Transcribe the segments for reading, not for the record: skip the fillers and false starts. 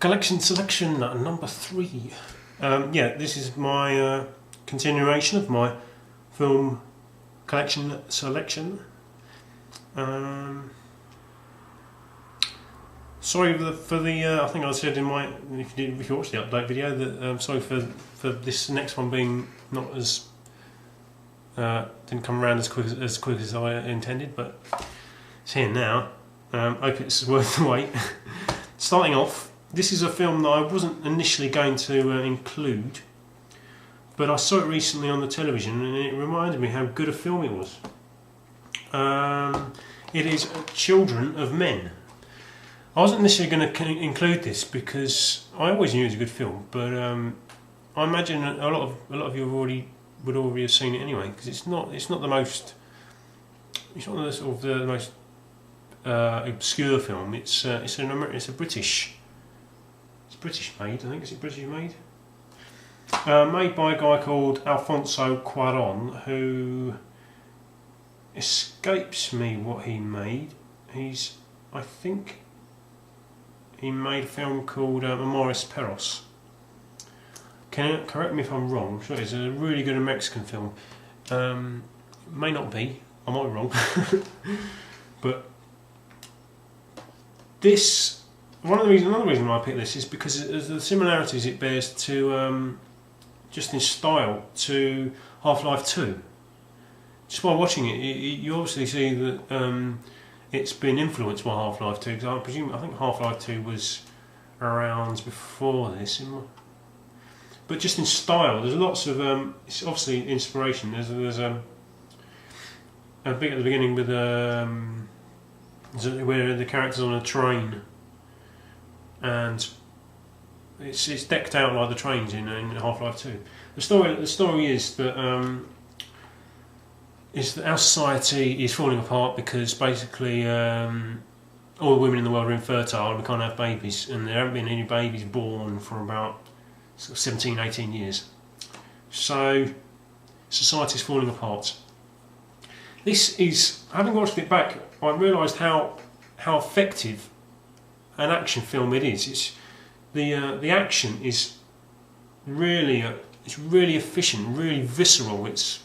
Collection selection number 3. Yeah, this is my continuation of my film collection selection. Sorry for the I think I said in my, if you watched the update video, that sorry for this next one being not as didn't come around as quick as I intended, but it's here now. Hope it's worth the wait. Starting off, this is a film that I wasn't initially going to include, but I saw it recently on the television and it reminded me how good a film it was. It is Children of Men. I wasn't initially going to include this because I always knew it was a good film, but I imagine a lot of you would already have seen it anyway, because it's not the most obscure film. It's British made. I think it's British made. Made by a guy called Alfonso Cuarón, who escapes me what he made. I think he made a film called Amores Perros. Correct me if I'm wrong. I'm sure it's a really good Mexican film. May not be. I might be wrong. But this, another reason why I picked this is because of the similarities it bears to, just in style, to Half-Life 2. Just by watching it, you obviously see that it's been influenced by Half-Life 2, because I think Half-Life 2 was around before this. But just in style, there's lots of it's obviously inspiration. There's a bit at the beginning with where the character's on a train, and it's decked out like the trains in Half-Life 2. The story is that our society is falling apart because basically all the women in the world are infertile and we can't have babies, and there haven't been any babies born for about 17, 18 years. So society's falling apart. This is, having watched it back, I realised how effective an action film it is. It's the action is really it's really efficient, really visceral. It's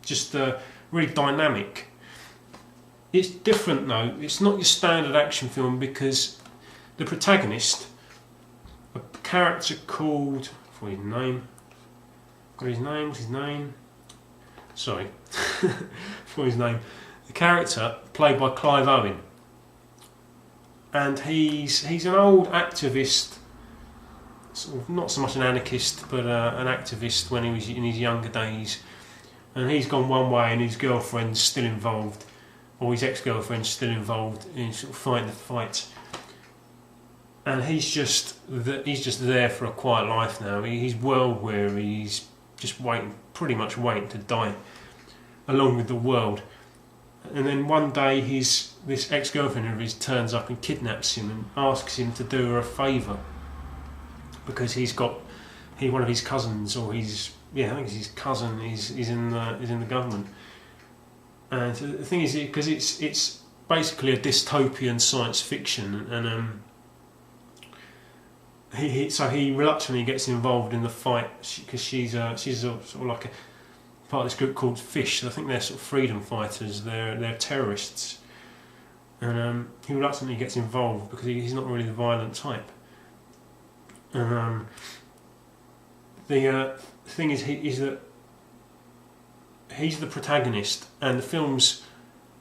just really dynamic. It's different though. It's not your standard action film because the protagonist, a character called, for his name, what's his name? Sorry, for his name. The character played by Clive Owen, and he's an old activist, sort of not so much an anarchist, but an activist when he was in his younger days. And he's gone one way, and his girlfriend's still involved, or his ex-girlfriend's still involved in sort of fighting the fight. And he's just there for a quiet life now. He's world weary. He's just pretty much waiting to die, along with the world. And then one day, this ex-girlfriend of his turns up and kidnaps him and asks him to do her a favour because one of his cousins, or I think it's his cousin, is in the government. And the thing is, because it's basically a dystopian science fiction, and he reluctantly gets involved in the fight because she's sort of like a part of this group called Fish. I think they're sort of freedom fighters. They're terrorists, and he reluctantly gets involved because he's not really the violent type. And the thing is that he's the protagonist, and the film's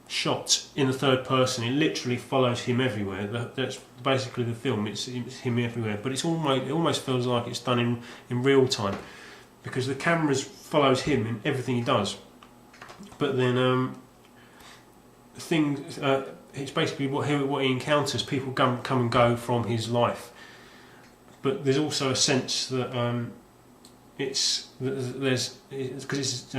shot in the third person. It literally follows him everywhere. That's basically the film. It's him everywhere, but it almost feels like it's done in real time because the camera follows him in everything he does. But then it's basically what he encounters. People come and go from his life, but there's also a sense that because it's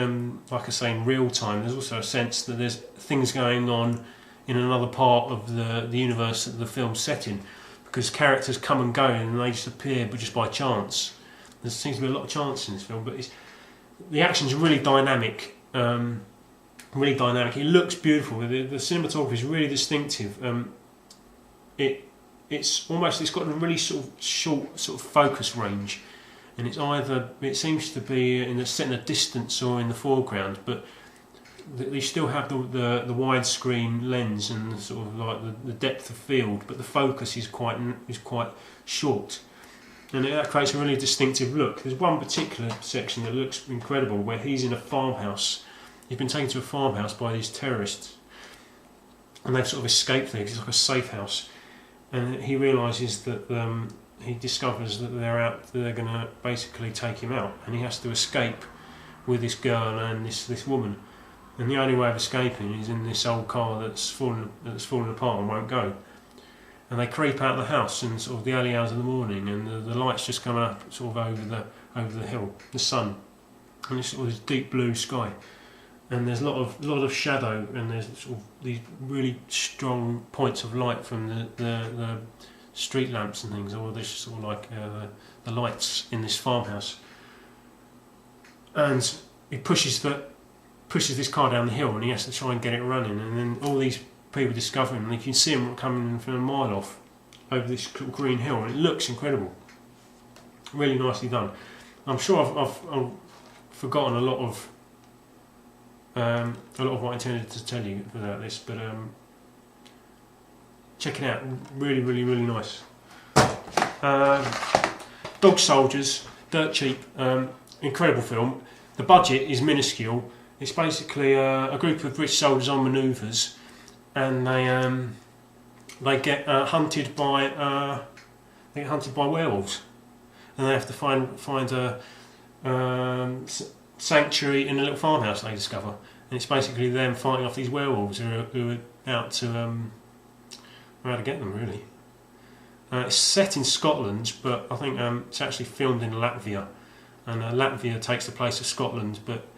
like I say, in real time. There's also a sense that there's things going on in another part of the universe that the film's set in, because characters come and go and they just appear, but just by chance. There seems to be a lot of chance in this film, but the action's really dynamic. Really dynamic. It looks beautiful. The cinematography is really distinctive. It it's got a really sort of short sort of focus range, and it seems to be set in a distance or in the foreground, but they still have the widescreen lens and sort of like the depth of field, but the focus is quite short, and that creates a really distinctive look. There's one particular section that looks incredible where he's in a farmhouse. He's been taken to a farmhouse by these terrorists, and they've sort of escaped there because it's like a safe house, and he realises that he discovers that they're going to basically take him out, and he has to escape with this girl and this woman. And the only way of escaping is in this old car that's fallen apart and won't go. And they creep out of the house in sort of the early hours of the morning, and the light's just coming up sort of over the hill, the sun, and it's sort of this deep blue sky. And there's a lot of shadow, and there's sort of these really strong points of light from the street lamps and things, or there's sort of like the lights in this farmhouse. And he pushes this car down the hill, and he has to try and get it running, and then all these people discover him, and you can see him coming from a mile off over this green hill, and it looks incredible. Really nicely done. I'm sure I've forgotten a lot of what I intended to tell you about this, but check it out. Really, really, really nice. Dog Soldiers, dirt cheap, incredible film. The budget is minuscule. It's basically a group of British soldiers on manoeuvres, and they get hunted by werewolves, and they have to find a sanctuary in a little farmhouse they discover, and it's basically them fighting off these werewolves who are out to how to get them, really. It's set in Scotland, but I think it's actually filmed in Latvia, and Latvia takes the place of Scotland, but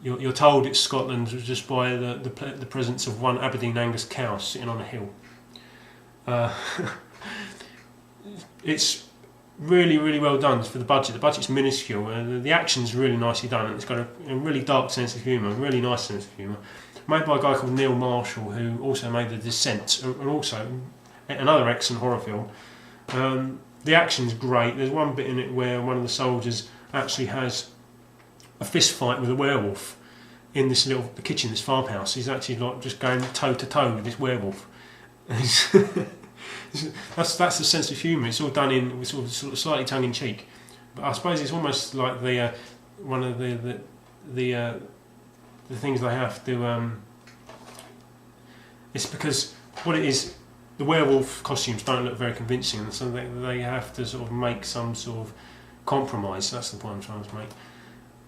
you're told it's Scotland just by the presence of one Aberdeen Angus cow sitting on a hill. It's really, really well done for the budget. The budget's minuscule. The action's really nicely done, and it's got a really dark sense of humour, a really nice sense of humour. Made by a guy called Neil Marshall, who also made The Descent, and also another excellent horror film. The action's great. There's one bit in it where one of the soldiers actually has a fist fight with a werewolf in this the kitchen, this farmhouse. He's actually like just going toe to toe with this werewolf. That's the sense of humour. It's all done in sort of slightly tongue in cheek, but I suppose it's almost like one of the things they have to. It's because what it is, the werewolf costumes don't look very convincing, and so they have to sort of make some sort of compromise. That's the point I'm trying to make.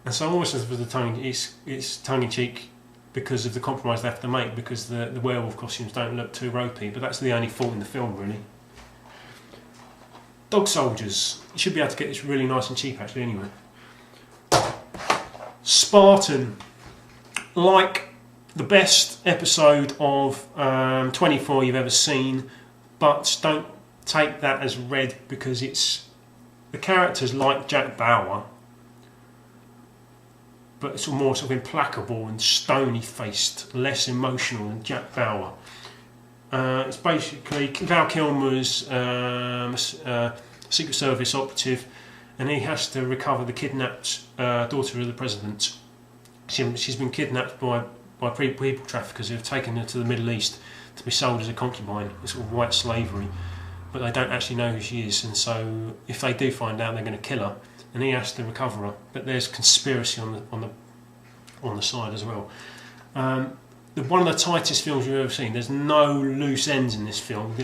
And so almost as for the tongue, it's tongue in cheek because of the compromise they have to make, because the werewolf costumes don't look too ropey. But that's the only fault in the film, really. Dog Soldiers. You should be able to get this really nice and cheap, actually. Anyway. Spartan. Like the best episode of 24 you've ever seen, but don't take that as read, because the characters like Jack Bauer, but it's more sort of implacable and stony-faced, less emotional than Jack Bauer. It's basically Val Kilmer's Secret Service operative, and he has to recover the kidnapped daughter of the president. She's been kidnapped by people traffickers who have taken her to the Middle East to be sold as a concubine. It's sort of white slavery, but they don't actually know who she is, and so if they do find out, they're going to kill her, and he has to recover her. But there's conspiracy on the side as well. One of the tightest films you've ever seen. There's no loose ends in this film.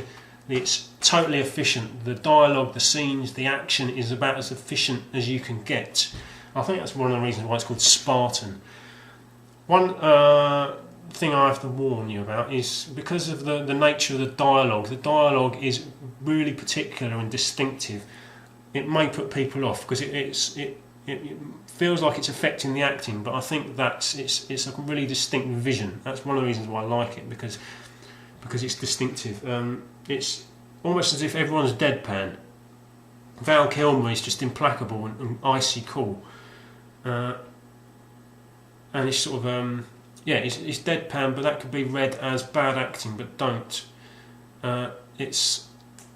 It's totally efficient. The dialogue, the scenes, the action is about as efficient as you can get. I think that's one of the reasons why it's called Spartan. One thing I have to warn you about is because of the nature of the dialogue. The dialogue is really particular and distinctive. It may put people off because it feels like it's affecting the acting, but I think it's a really distinct vision. That's one of the reasons why I like it, because it's distinctive. It's almost as if everyone's deadpan. Val Kilmer is just implacable and icy cool, and it's sort of it's deadpan, but that could be read as bad acting, but don't. It's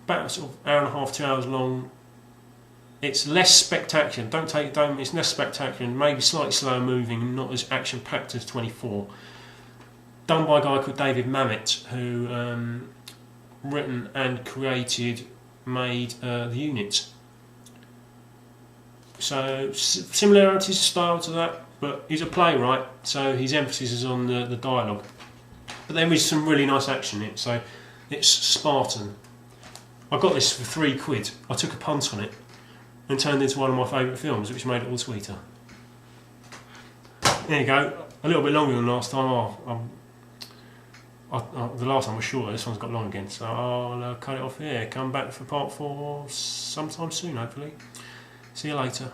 about sort of hour and a half, 2 hours long. It's less spectacular. It's less spectacular, maybe slightly slower moving, not as action packed as 24. Done by a guy called David Mamet, who written and made the Unit. So similarities style to that, but he's a playwright, so his emphasis is on the dialogue. But there is some really nice action in it. So it's Spartan. I got this for £3. I took a punt on it and turned it into one of my favourite films, which made it all sweeter. There you go. A little bit longer than last time. The last time was shorter. This one's got long again, so I'll cut it off here. Come back for part 4 sometime soon, hopefully. See you later.